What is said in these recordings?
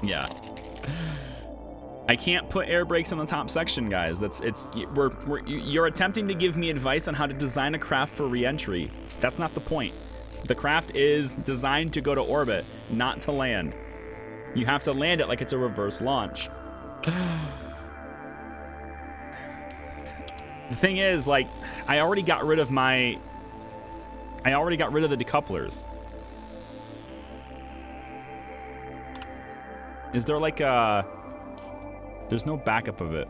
Yeah. I can't put air brakes in the top section, guys. You're attempting to give me advice on how to design a craft for re-entry. That's not the point. The craft is designed to go to orbit, not to land. You have to land it like it's a reverse launch. The thing is, like, I already got rid of the decouplers. Is there like a... There's no backup of it.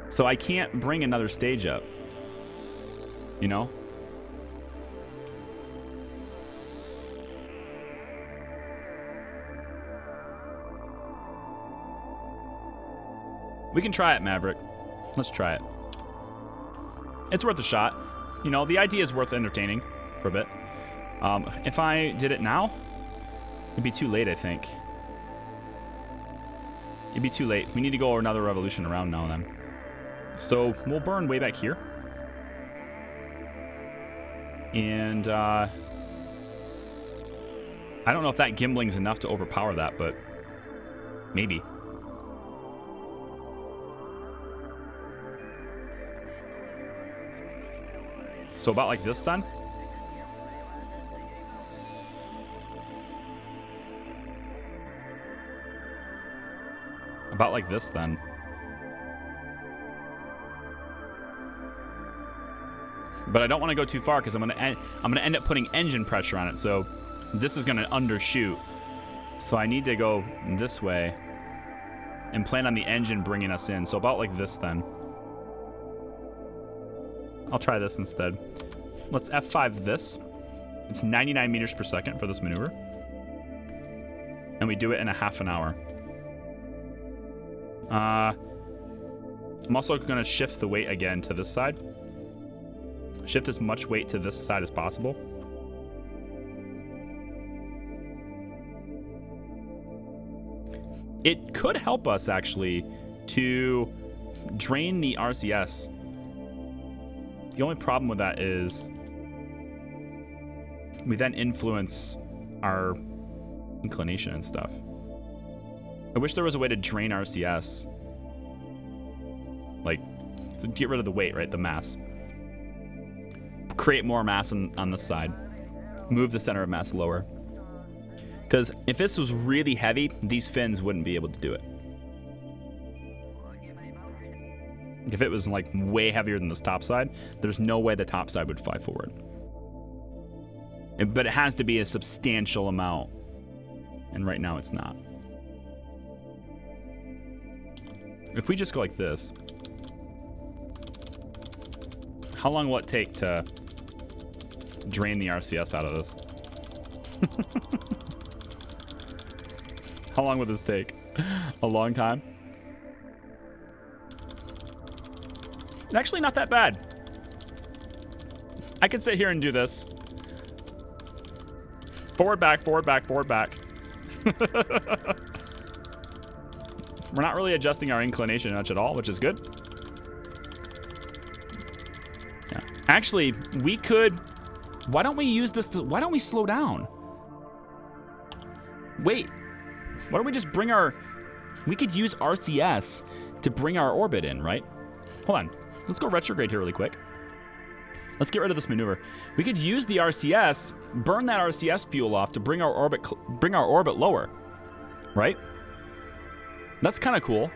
So I can't bring another stage up. You know? We can try it, Maverick. Let's try it. It's worth a shot. You know, the idea is worth entertaining for a bit. If I did it now, it'd be too late, I think. It'd be too late. We need to go another revolution around now then. So we'll burn way back here. And I don't know if that gimbling's enough to overpower that, but maybe. So about like this then? About like this then. But I don't want to go too far because I'm gonna end up putting engine pressure on it, so this is gonna undershoot. So I need to go this way and plan on the engine bringing us in. So about like this then. I'll try this instead. Let's F5 this. It's 99 meters per second for this maneuver. And we do it in a half an hour. I'm also going to shift the weight again to this side. Shift as much weight to this side as possible. It could help us actually to drain the RCS. The only problem with that is we then influence our inclination and stuff. I wish there was a way to drain RCS. Like, to get rid of the weight, right? The mass. Create more mass on this side. Move the center of mass lower. Because if this was really heavy, these fins wouldn't be able to do it. If it was like way heavier than this top side, there's no way the top side would fly forward. But it has to be a substantial amount. And right now it's not. If we just go like this, how long will it take to drain the RCS out of this? How long would this take? A long time? Actually, not that bad. I could sit here and do this. Forward, back, forward, back, forward, back. We're not really adjusting our inclination much at all, which is good. Yeah. Actually, we could... Why don't we use this to... Why don't we slow down? Wait. Why don't we just bring our... We could use RCS to bring our orbit in, right? Hold on. Let's go retrograde here really quick. Let's get rid of this maneuver. We could use the RCS, burn that RCS fuel off to bring our orbit lower, right? That's kind of cool.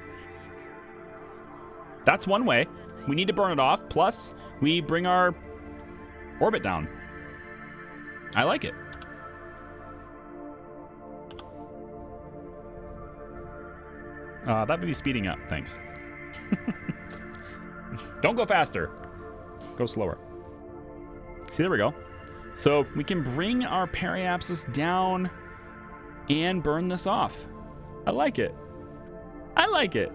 That's one way. We need to burn it off. Plus, we bring our orbit down. I like it. That would be speeding up. Thanks. Don't go faster. Go slower. See, there we go. So we can bring our periapsis down and burn this off. I like it. I like it.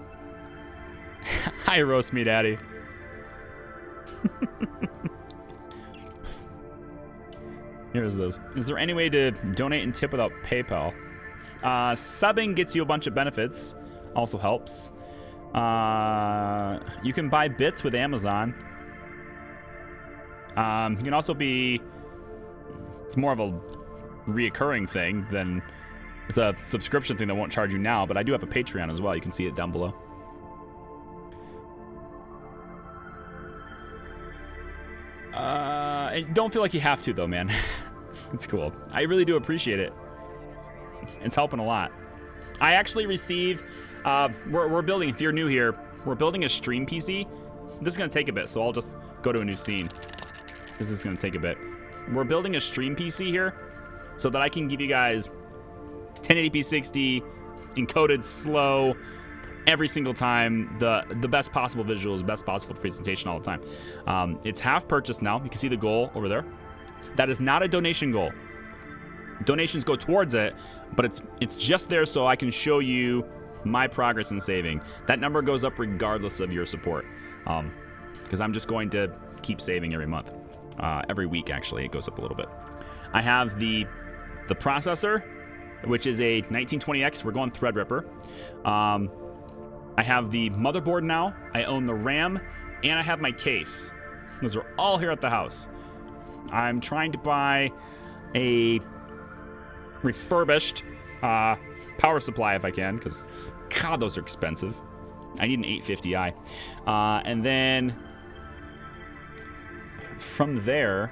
Hi, roast me, daddy. Here's this. Is there any way to donate and tip without PayPal? Subbing gets you a bunch of benefits. Also helps. You can buy bits with Amazon. You can also be... It's more of a reoccurring thing than It's a subscription thing that won't charge you now, but I do have a Patreon as well. You can see it down below. And don't feel like you have to, though, man. It's cool. I really do appreciate it. It's helping a lot. I actually received, we're building, if you're new here, we're building a stream PC. This is going to take a bit, so I'll just go to a new scene. This is going to take a bit. We're building a stream PC here so that I can give you guys 1080p 60, encoded slow, every single time, the best possible visuals, best possible presentation all the time. It's half purchased now. You can see the goal over there. That is not a donation goal. Donations go towards it, but it's just there so I can show you my progress in saving. That number goes up regardless of your support, because I'm just going to keep saving every month. Every week, actually, it goes up a little bit. I have the processor, which is a 1920X. We're going Threadripper. I have the motherboard now. I own the RAM, and I have my case. Those are all here at the house. I'm trying to buy a refurbished power supply if I can, because, God, those are expensive. I need an 850i. And then from there,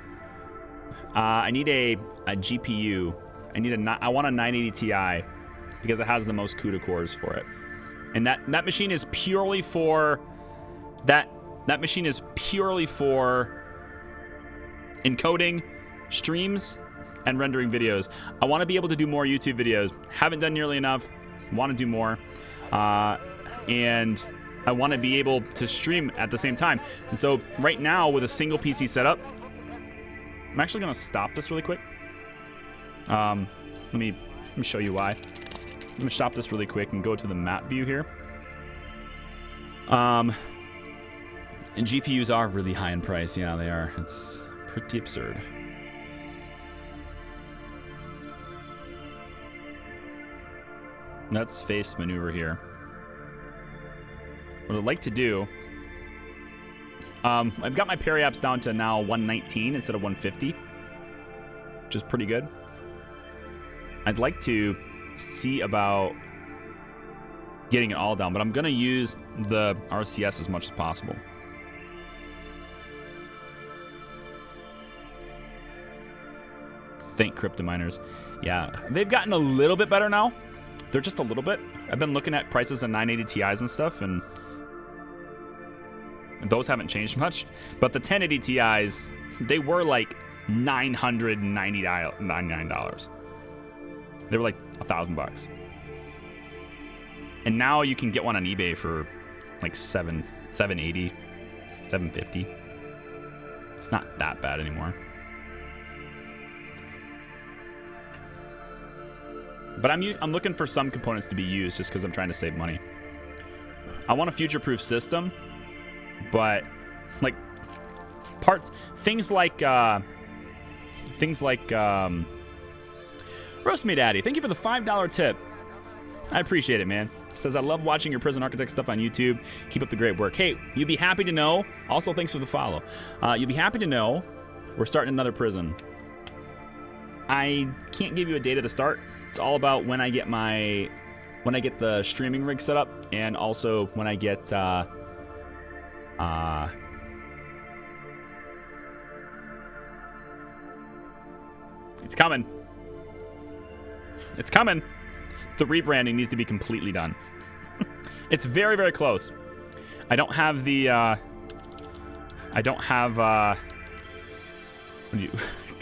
I need a GPU. I want a 980 Ti because it has the most CUDA cores for it. And that machine is purely for that machine is purely for encoding streams and rendering videos. I want to be able to do more YouTube videos. Haven't done nearly enough. Want to do more. And I want to be able to stream at the same time. And so right now with a single PC setup, I'm actually going to stop this really quick. Let me show you why. I'm going to stop this really quick and go to the map view here. And GPUs are really high in price. Yeah, they are. It's pretty absurd. Let's face maneuver here. What I'd like to do, I've got my periaps down to now 119 instead of 150, which is pretty good. I'd like to see about getting it all down, but I'm going to use the RCS as much as possible. Thank crypto miners. Yeah, they've gotten a little bit better now. They're just a little bit. I've been looking at prices of 980 Ti's and stuff, and those haven't changed much. But the 1080 Ti's, they were like $999. They were like $1,000. And now you can get one on eBay for like $780, $750. It's not that bad anymore. But I'm looking for some components to be used just because I'm trying to save money. I want a future-proof system, but like parts, things like Roast Me Daddy, thank you for the $5 tip. I appreciate it, man. Says, I love watching your prison architect stuff on YouTube. Keep up the great work. Hey, you'd be happy to know. Also, thanks for the follow. You'd be happy to know we're starting another prison. I can't give you a date at the start. It's all about when I get the streaming rig set up, and also when I get it's coming. It's coming. The rebranding needs to be completely done. It's very, very close. I don't have the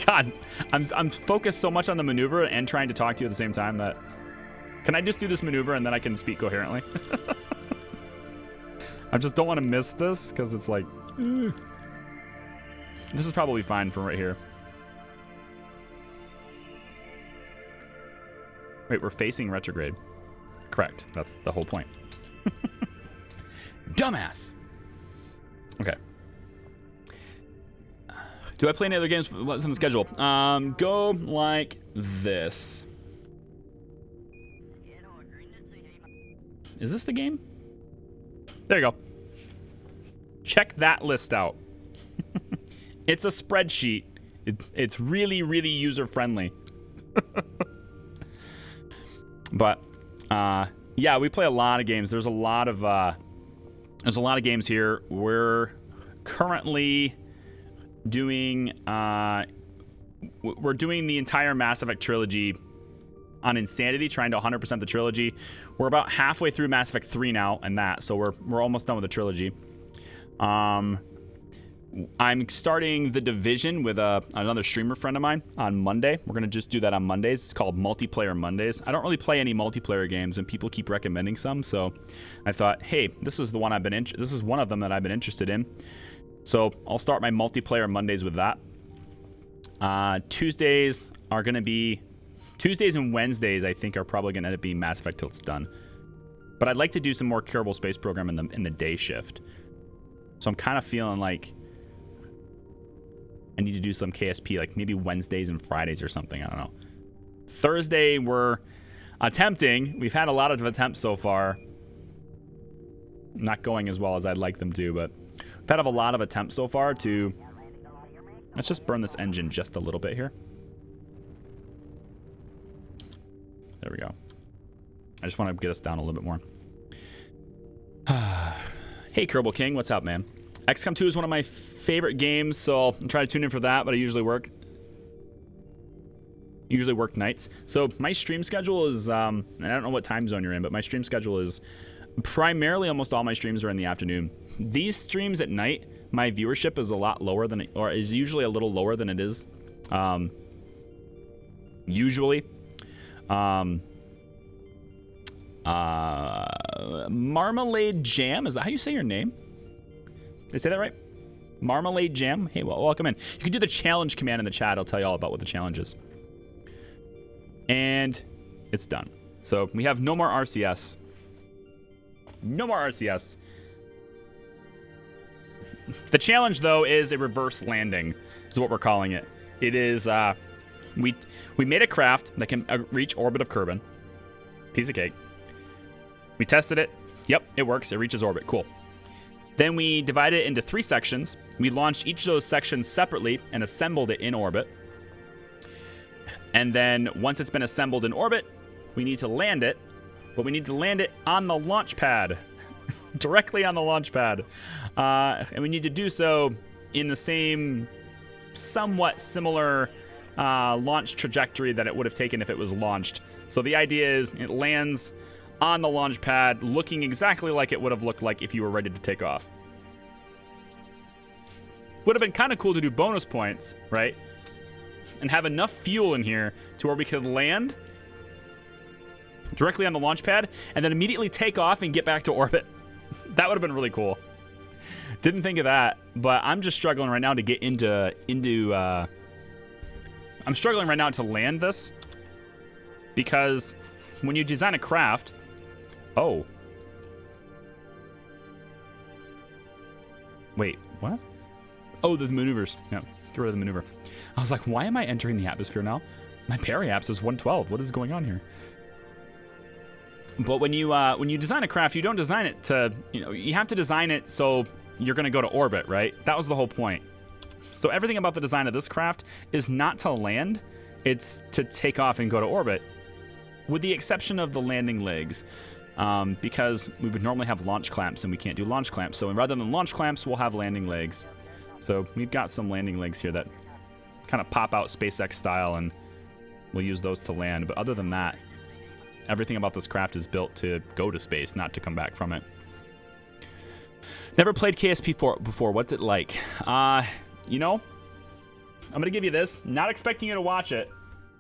God, I'm focused so much on the maneuver and trying to talk to you at the same time that... Can I just do this maneuver and then I can speak coherently? I just don't want to miss this because it's like... This is probably fine from right here. Wait, we're facing retrograde. Correct. That's the whole point. Dumbass! Okay. Do I play any other games? What's on the schedule? Go like this. Is this the game? There you go. Check that list out. It's a spreadsheet. It's really, really user-friendly. But yeah, we play a lot of games. There's a lot of games here. We're currently doing we're doing the entire Mass Effect trilogy on Insanity, trying to 100% the trilogy. We're about halfway through Mass Effect 3 now, and so we're almost done with the trilogy. I'm starting The Division with another streamer friend of mine on Monday. We're gonna just do that on Mondays. It's called Multiplayer Mondays. I don't really play any multiplayer games, and people keep recommending some, so I thought, hey, this is the one this is one of them that I've been interested in. So I'll start my multiplayer Mondays with that. Tuesdays and Wednesdays, I think, are probably gonna end up being Mass Effect till it's done. But I'd like to do some more Kerbal Space Program in the day shift. So I'm kind of feeling like I need to do some KSP, like maybe Wednesdays and Fridays or something. I don't know. Thursday, we're attempting. We've had a lot of attempts so far. Not going as well as I'd like them to, but we've had a lot of attempts so far to... Let's just burn this engine just a little bit here. There we go. I just want to get us down a little bit more. Hey, Kerbal King, what's up, man? XCOM 2 is one of my favorite games, so I'll try to tune in for that, but I usually work nights. So my stream schedule is, and I don't know what time zone you're in, but my stream schedule is primarily almost all my streams are in the afternoon. These streams at night, my viewership is a lot lower than, or is usually a little lower than it is. Usually. Marmalade Jam, is that how you say your name? Did I say that right? Marmalade Jam? Hey, well, welcome in. You can do the challenge command in the chat. I'll tell you all about what the challenge is. And it's done. So we have no more RCS. No more RCS. The challenge, though, is a reverse landing, is what we're calling it. It is, we made a craft that can reach orbit of Kerbin. Piece of cake. We tested it. Yep, it works. It reaches orbit. Cool. Then we divided it into 3 sections. We launched each of those sections separately and assembled it in orbit. And then once it's been assembled in orbit, we need to land it. But we need to land it on the launch pad. Directly on the launch pad. And we need to do so in the same, somewhat similar launch trajectory that it would have taken if it was launched. So the idea is it lands on the launch pad looking exactly like it would have looked like if you were ready to take off. Would have been kind of cool to do bonus points, right? And have enough fuel in here to where we could land directly on the launch pad and then immediately take off and get back to orbit. That would have been really cool. Didn't think of that, but I'm just struggling right now to get into I'm struggling right now to land this because when you design a craft, oh. Wait, what? Oh, the maneuvers. Yeah, get rid of the maneuver. I was like, why am I entering the atmosphere now? My periaps is 112. What is going on here? But when you design a craft, you don't design it to, you have to design it so you're going to go to orbit, right? That was the whole point. So everything about the design of this craft is not to land, it's to take off and go to orbit, with the exception of the landing legs, because we would normally have launch clamps and we can't do launch clamps. So rather than launch clamps, we'll have landing legs. So we've got some landing legs here that kind of pop out SpaceX style, and we'll use those to land. But other than that, everything about this craft is built to go to space, not to come back from it. Never played KSP before. What's it like? I'm gonna give you this. Not expecting you to watch it,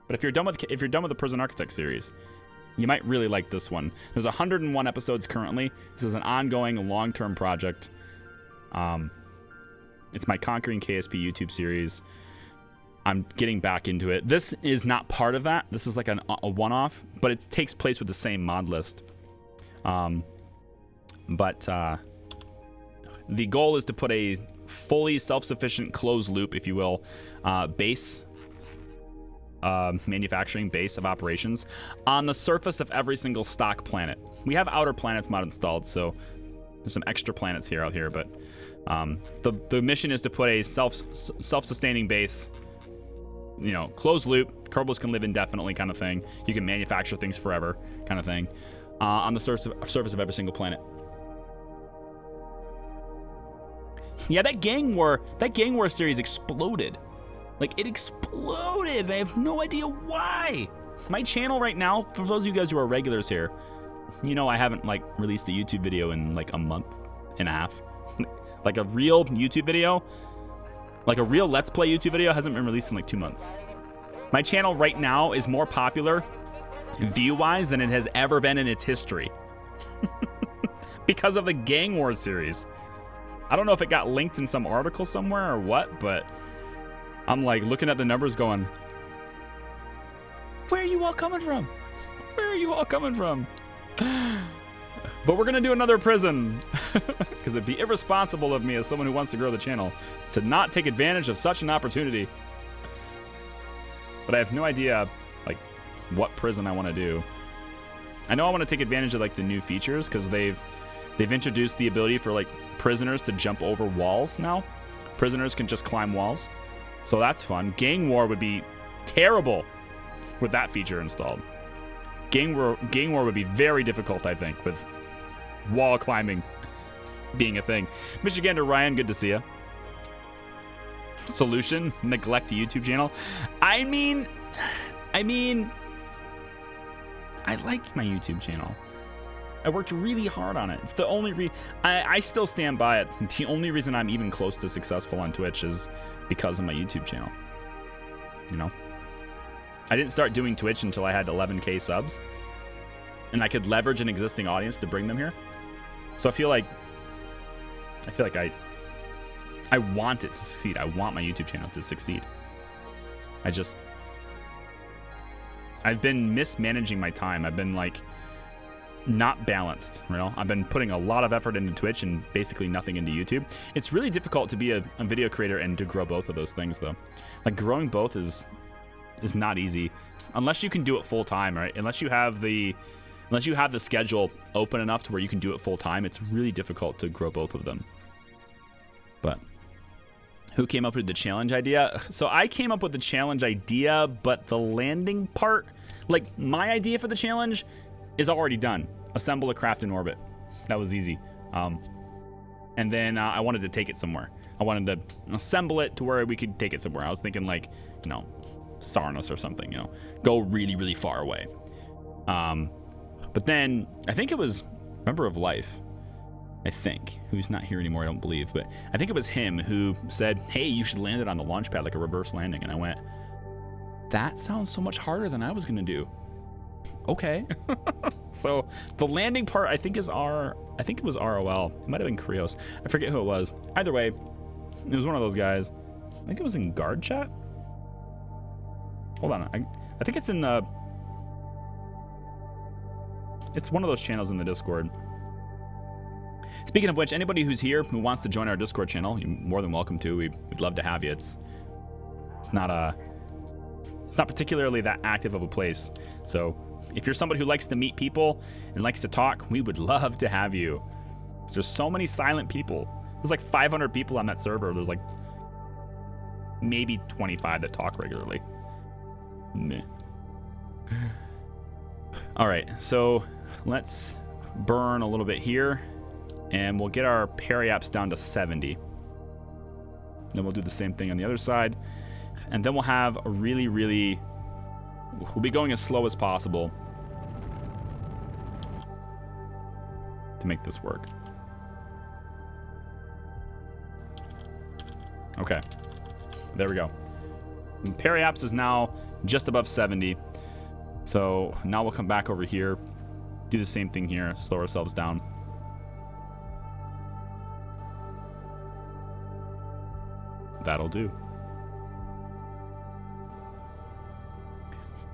but if you're done with the Prison Architect series, you might really like this one. There's 101 episodes currently. This is an ongoing, long-term project. It's my Conquering KSP YouTube series. I'm getting back into it. This is not part of that. This is like a one-off, but it takes place with the same mod list. The goal is to put a fully self-sufficient closed loop, if you will, base, manufacturing base of operations on the surface of every single stock planet. We have outer planets mod installed, so there's some extra planets out here, but the mission is to put a self-sustaining base you know, closed loop. Kerbals can live indefinitely kind of thing. You can manufacture things forever kind of thing on the surface of every single planet. Yeah, that Gang War series exploded. Like, it exploded, and I have no idea why. My channel right now, for those of you guys who are regulars here, you know I haven't, like, released a YouTube video in, like, a month and a half. Like, a real YouTube video, like a real Let's Play YouTube video hasn't been released in, like, 2 months. My channel right now is more popular, view-wise, than it has ever been in its history. Because of the Gang War series. I don't know if it got linked in some article somewhere or what, but I'm like looking at the numbers going, where are you all coming from? Where are you all coming from? But we're gonna do another prison because it'd be irresponsible of me as someone who wants to grow the channel to not take advantage of such an opportunity. But I have no idea like what prison I want to do. I know I want to take advantage of like the new features because they've introduced the ability for like prisoners to jump over walls now. Prisoners can just climb walls. So that's fun. Gang War would be terrible with that feature installed. Gang War would be very difficult, I think, with wall climbing being a thing. Michigander Ryan, good to see you. Solution, neglect the YouTube channel. I mean, I like my YouTube channel. I worked really hard on it. It's the only I still stand by it. The only reason I'm even close to successful on Twitch is because of my YouTube channel. You know? I didn't start doing Twitch until I had 11K subs. And I could leverage an existing audience to bring them here. So I feel like I want it to succeed. I want my YouTube channel to succeed. I've been mismanaging my time. I've been like not balanced, you know? I've been putting a lot of effort into Twitch and basically nothing into YouTube. It's really difficult to be a video creator and to grow both of those things though. Like growing both is not easy unless you can do it full time, right? Unless you have the schedule open enough to where you can do it full time, it's really difficult to grow both of them. But who came up with the challenge idea? So I came up with the challenge idea, but the landing part, like my idea for the challenge is already done. Assemble a craft in orbit. That was easy. And then I wanted to take it somewhere. I wanted to assemble it to where we could take it somewhere. I was thinking like, you know, Sarnos or something, you know, go really, really far away. But then I think it was Member of Life, I think, who's not here anymore, I don't believe, but I think it was him who said, hey, you should land it on the launch pad like a reverse landing. And I went, that sounds so much harder than I was gonna do. Okay. So the landing part I think it was ROL. It might have been Krios. I forget who it was. Either way, it was one of those guys. I think it was in guard chat. Hold on. I think it's in the... It's one of those channels in the Discord. Speaking of which, anybody who's here who wants to join our Discord channel, you're more than welcome to. We'd love to have you. It's not particularly that active of a place. So if you're somebody who likes to meet people and likes to talk, we would love to have you. There's so many silent people. There's like 500 people on that server. There's like maybe 25 that talk regularly. Meh. All right, so let's burn a little bit here and we'll get our periaps down to 70. Then we'll do the same thing on the other side. And then we'll have a we'll be going as slow as possible to make this work. Okay, there we go. And periaps is now just above 70. So now we'll come back over here, do the same thing here, slow ourselves down. That'll do.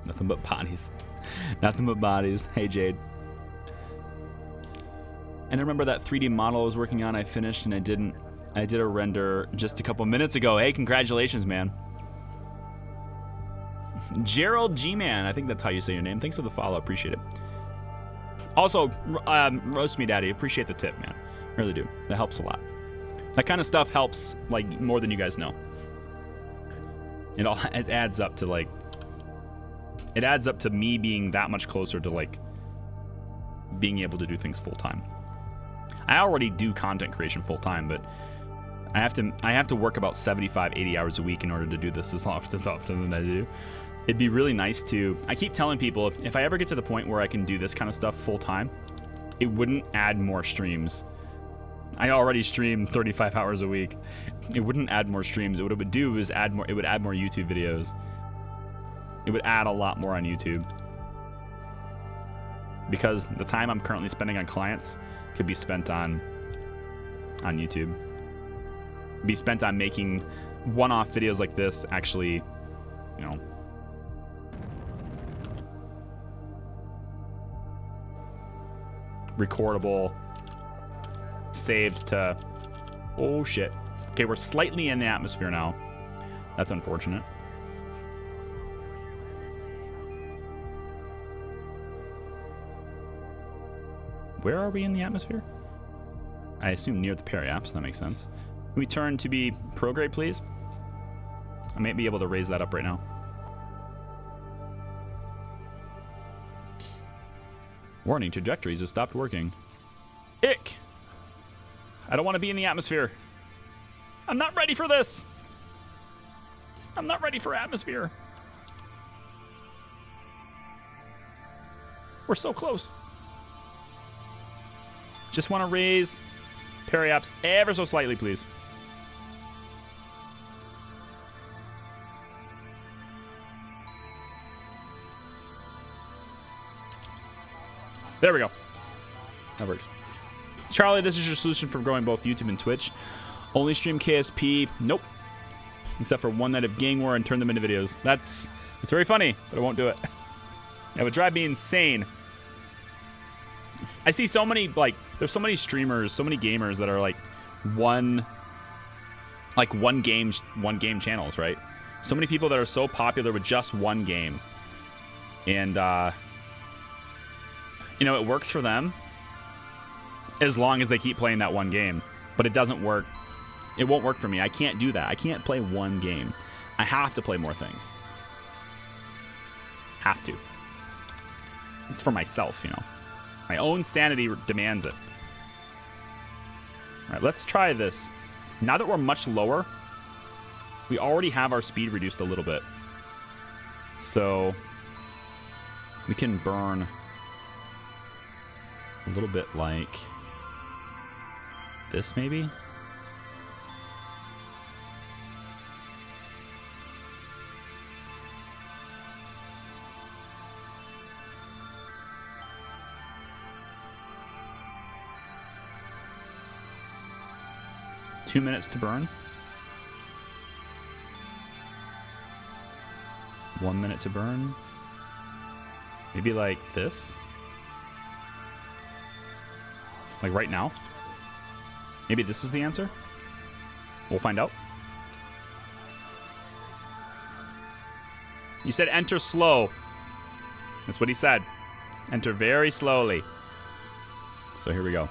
Nothing but bodies. Nothing but bodies. Hey, Jade. And I remember that 3D model I was working on, I finished and I did a render just a couple minutes ago. Hey, congratulations, man. Gerald G-Man, I think that's how you say your name. Thanks for the follow, appreciate it. Also, roast me daddy, appreciate the tip, man. Really do, that helps a lot. That kind of stuff helps like more than you guys know. It adds up to like, it adds up to me being that much closer to like being able to do things full time. I already do content creation full time, but I have to work about 75, 80 hours a week in order to do this as often as I do. It'd be really nice to, I keep telling people, if I ever get to the point where I can do this kind of stuff full time, it wouldn't add more streams. I already stream 35 hours a week. It wouldn't add more streams. What it would do is add more, it would add more YouTube videos. It would add a lot more on YouTube. Because the time I'm currently spending on clients could be spent on YouTube. Be spent on making one-off videos like this actually, you know, recordable, saved to, oh shit. Okay, we're slightly in the atmosphere now. That's unfortunate. Where are we in the atmosphere? I assume near the periaps, that makes sense. Can we turn to be prograde, please? I might be able to raise that up right now. Warning, trajectories have stopped working. Ick! I don't want to be in the atmosphere. I'm not ready for this. I'm not ready for atmosphere. We're so close. Just want to raise periaps ever so slightly, please. There we go. That works. Charlie, this is your solution for growing both YouTube and Twitch. Only stream KSP. Nope. Except for one night of Gang War and turn them into videos. It's very funny, but I won't do it. It would drive me insane. I see so many, like, there's so many streamers, so many gamers that are like one game channels, right? So many people that are so popular with just one game. And, you know, it works for them as long as they keep playing that one game. But it doesn't work. It won't work for me. I can't do that. I can't play one game. I have to play more things. Have to. It's for myself, you know. My own sanity demands it. All right, let's try this. Now that we're much lower, we already have our speed reduced a little bit. So we can burn a little bit like this, maybe? Two minutes to burn. 1 minute to burn. Maybe like this. Like right now. Maybe this is the answer. We'll find out. You said enter slow. That's what he said. Enter very slowly. So here we go.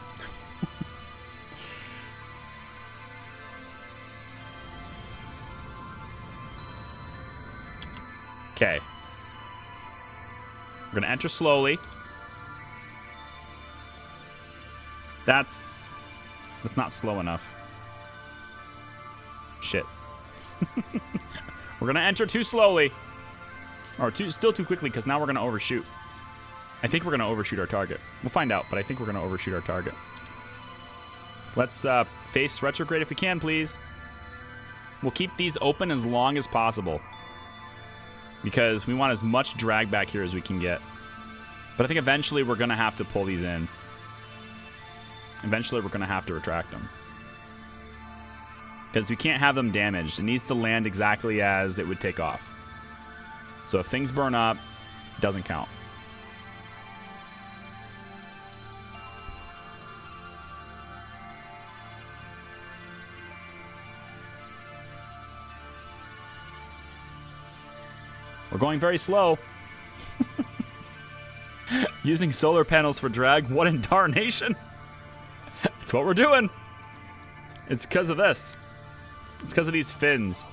Okay. We're gonna enter slowly. That's not slow enough. Shit. We're gonna enter too slowly. Or still too quickly, because now we're gonna overshoot. I think we're gonna overshoot our target. We'll find out, but I think we're gonna overshoot our target. Let's face retrograde if we can, please. We'll keep these open as long as possible, because we want as much drag back here as we can get. But I think eventually we're going to have to pull these in. Eventually we're going to have to retract them, because we can't have them damaged. It needs to land exactly as it would take off. So if things burn up, it doesn't count. We're going very slow. Using solar panels for drag. What in darnation? It's what we're doing. It's because of this. It's because of these fins.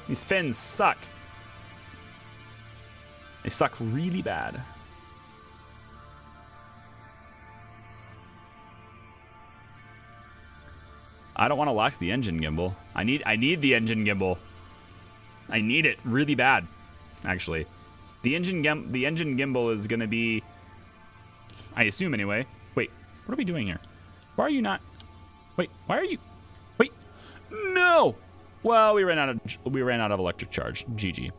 These fins suck. They suck really bad. I don't want to lock the engine gimbal. I need the engine gimbal. I need it really bad, actually. The engine gimbal is gonna be, I assume anyway. Wait, what are we doing here? Why are you not? Wait, why are you? Wait, no. Well, we ran out of electric charge. GG.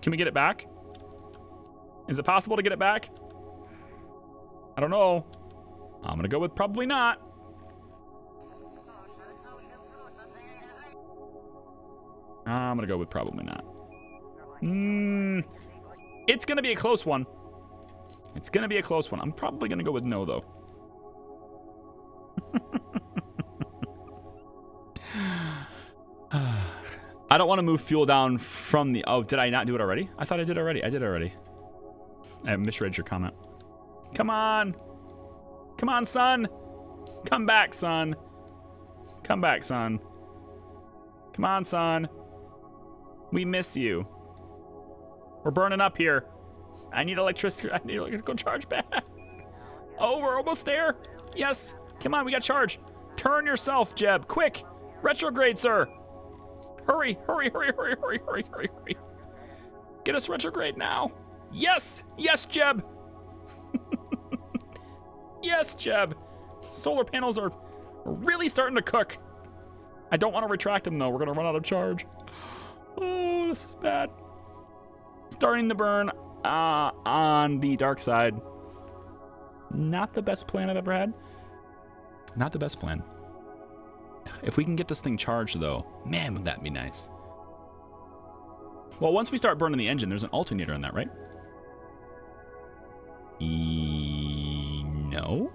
Can we get it back? Is it possible to get it back? I don't know. I'm gonna go with probably not. I'm gonna go with probably not. It's gonna be a close one. It's gonna be a close one. I'm probably gonna go with no, though. I don't want to move fuel down from the... Oh, did I not do it already? I thought I did already. I did already. I misread your comment. Come on. Come on, son. Come back, son. Come back, son. Come on, son. We miss you. We're burning up here. I need electricity. I need electrical charge back. Oh, we're almost there. Yes. Come on, we got charge. Turn yourself, Jeb. Quick. Retrograde, sir. Hurry, hurry, hurry, hurry, hurry, hurry, hurry, hurry. Get us retrograde now. Yes. Yes, Jeb. Yes, Jeb. Solar panels are really starting to cook. I don't want to retract them, though. We're going to run out of charge. Oh, this is bad. Starting to burn on the dark side. Not the best plan I've ever had. Not the best plan. If we can get this thing charged, though, man, would that be nice. Well, once we start burning the engine, there's an alternator in that, right? No?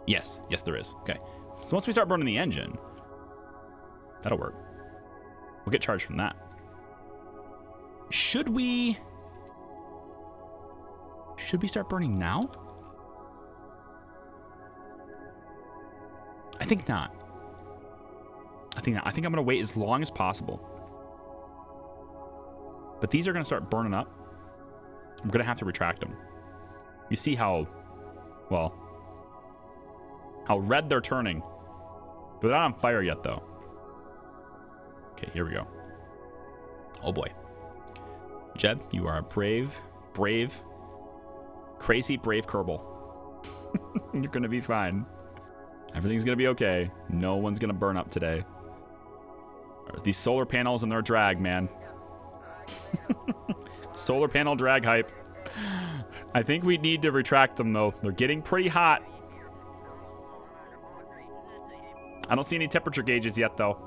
Yes. Yes, there is. Okay. So once we start burning the engine, that'll work. We'll get charged from that. Should we start burning now? I think not. I think I'm going to wait as long as possible. But these are going to start burning up. I'm going to have to retract them. You see how, well, how red they're turning. But they're not on fire yet, though. Okay, here we go. Oh, boy. Jeb, you are a brave, crazy, brave Kerbal. You're going to be fine. Everything's going to be okay. No one's going to burn up today. These solar panels and their drag, man. Solar panel drag hype. I think we need to retract them, though. They're getting pretty hot. I don't see any temperature gauges yet, though.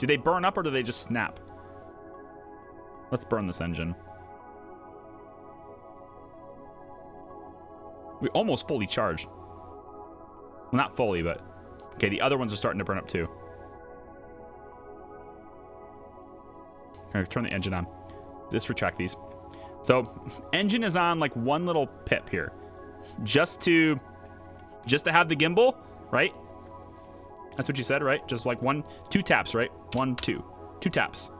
Do they burn up or do they just snap? Let's burn this engine. We almost fully charged. Well, not fully, but... Okay, the other ones are starting to burn up, too. Okay, turn the engine on. Just retract these. So, engine is on, like, one little pip here. Just to have the gimbal, right? That's what you said, right? Just like two taps, right? 1, 2. 2 taps.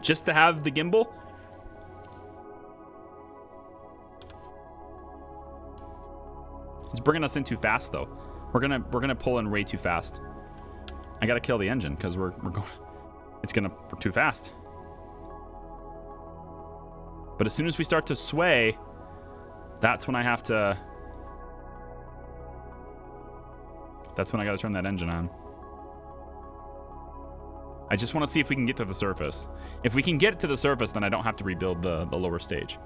Just to have the gimbal. It's bringing us in too fast, though. We're gonna pull in way too fast. I gotta kill the engine because we're going. We're too fast. But as soon as we start to sway, that's when I have to. That's when I gotta turn that engine on. I just want to see if we can get to the surface. If we can get to the surface, then I don't have to rebuild the lower stage.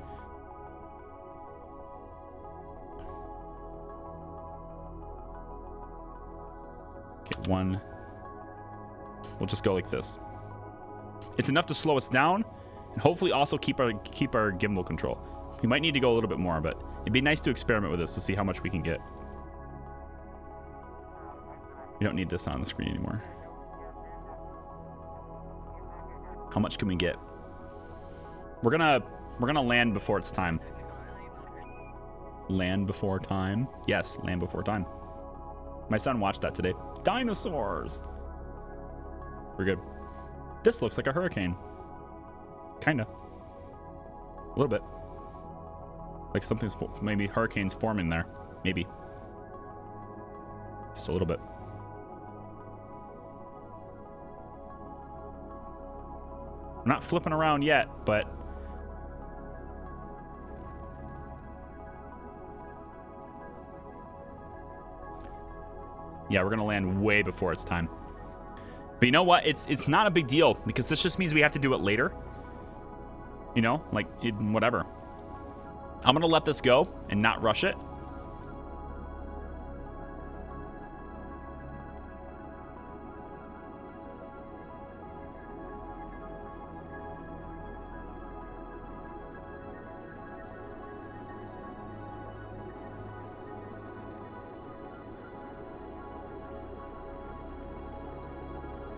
Okay, 1. We'll just go like this. It's enough to slow us down, and hopefully also keep our gimbal control. We might need to go a little bit more, but it'd be nice to experiment with this to see how much we can get. We don't need this on the screen anymore. How much can we get? We're gonna land before it's time. Land before time? Yes, land before time. My son watched that today. Dinosaurs. We're good. This looks like a hurricane. Kinda. A little bit. Like something's maybe hurricanes forming there. Maybe. Just a little bit. I'm not flipping around yet, but yeah, we're gonna land way before it's time. But you know what? It's not a big deal because this just means we have to do it later. You know, like whatever. I'm gonna let this go and not rush it.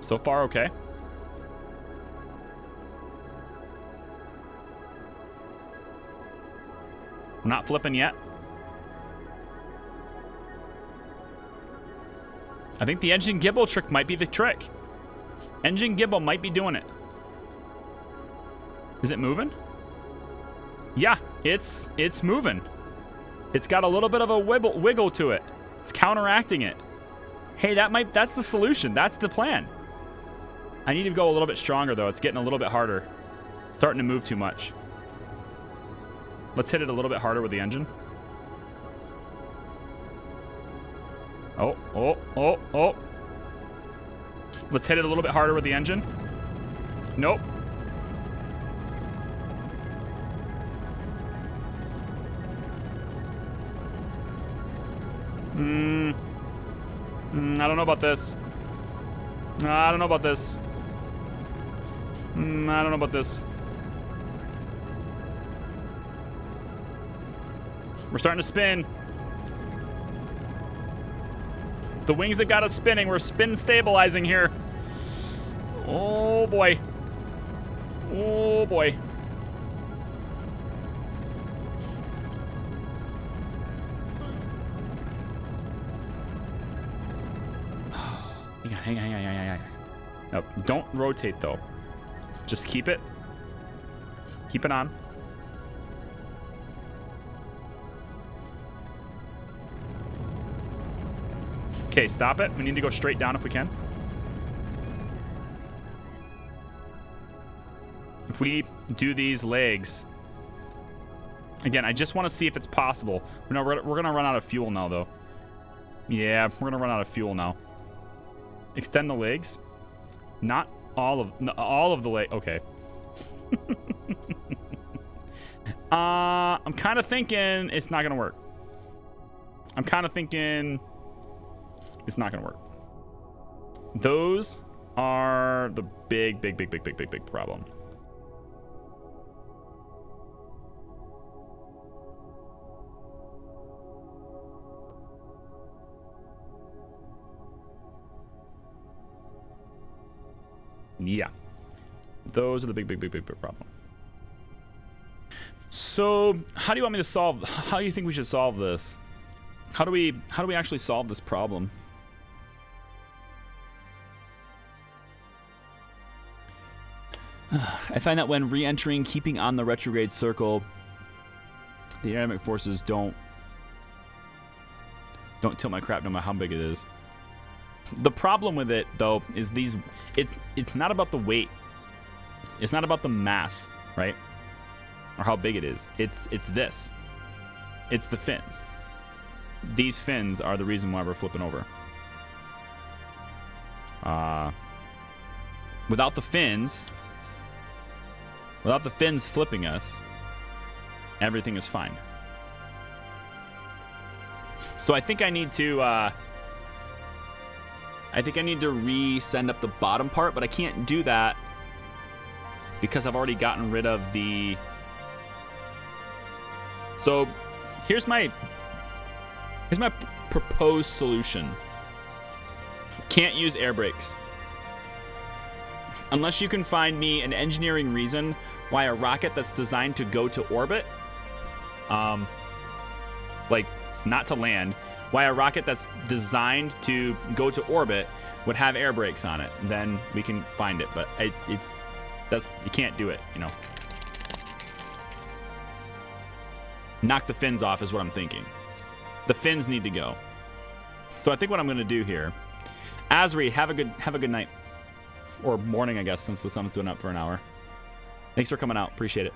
So far, okay. I'm not flipping yet. I think the engine gimbal trick might be the trick. Engine gimbal might be doing it. Is it moving? Yeah, it's moving. It's got a little bit of a wiggle to it. It's counteracting it. Hey, that's the solution. That's the plan. I need to go a little bit stronger, though. It's getting a little bit harder. It's starting to move too much. Let's hit it a little bit harder with the engine. Oh, oh, oh, oh. Let's hit it a little bit harder with the engine. Nope. I don't know about this. I don't know about this. I don't know about this. We're starting to spin. The wings have got us spinning. We're spin stabilizing here. Oh boy. Oh boy. Hang on. No, don't rotate though. Just keep it. Keep it on. Okay, stop it. We need to go straight down if we can. If we do these legs. Again, I just want to see if it's possible. No, we're going to run out of fuel now, though. Yeah, we're going to run out of fuel now. Extend the legs. Not all of the leg. Okay. I'm kind of thinking it's not going to work. I'm kind of thinking it's not going to work. Those are the big problem. Yeah, those are the big problem. So, how do you want me to solve? How do you think we should solve this? How do we actually solve this problem? I find that when re-entering, keeping on the retrograde circle, the aerodynamic forces don't tilt my crap no matter how big it is. The problem with it, though, is it's not about the weight. It's not about the mass, right? Or how big it is. It's this. It's the fins. These fins are the reason why we're flipping over. Without the fins flipping us, everything is fine. So I think I need to re-send up the bottom part, but I can't do that because I've already gotten rid of the... So here's my proposed solution. Can't use air brakes. Unless you can find me an engineering reason why a rocket that's designed to go to orbit, like not to land, why a rocket that's designed to go to orbit would have air brakes on it. Then we can find it, but you can't do it, you know. Knock the fins off is what I'm thinking. The fins need to go. So I think what I'm going to do here, Asri, have a good night, or morning, I guess, since the sun's been up for an hour. Thanks for coming out. Appreciate it.